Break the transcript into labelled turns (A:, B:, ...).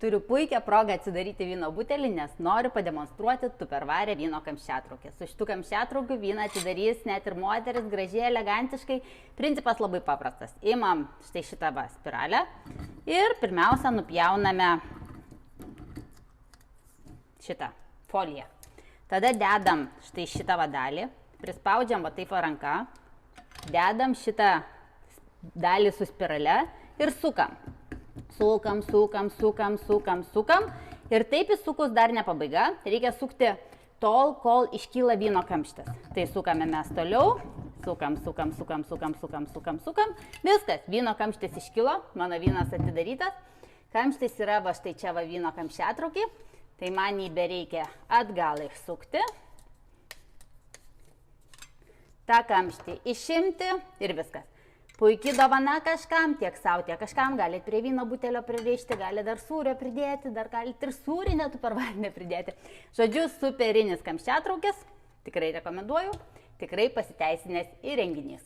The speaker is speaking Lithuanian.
A: Turiu puikią progą atsidaryti vyno butelį, nes noriu pademonstruoti Tupperware vyno kamščiatraukę. Su šitų kamščiatraukių vyną atidarys net ir moteris, gražiai, elegantiškai. Principas labai paprastas. Imam štai šitą spiralę ir pirmiausia nupjauname šitą foliją. Tada dedam štai šitą vadalį, prispaudžiam va taip ranką, dedam šitą dalį su spirale ir sukam. Sukam, sukam, sukam, sukam, sukam. Ir taip įsukus dar ne pabaiga. Reikia sukti tol, kol iškyla vyno kamštis. Tai sukame mes toliau. Sukam, sukam, sukam, sukam, sukam, sukam, sukam. Viskas, vyno kamštis iškilo. Mano vynas atidarytas. Kamštis yra va štai čia va vyno kamščiatraukį. Tai man jį bereikia atgal išsukti. tą kamštį išimti ir viskas. Puikiai dovana kažkam, tiek savo, tiek kažkam, galite prie vyno butelio pririšti, galite dar sūrio pridėti, dar galite ir sūrį net Tupperware pridėti. Žodžiu, superinis kamščiatraukis, tikrai rekomenduoju, tikrai pasiteisinęs įrenginys.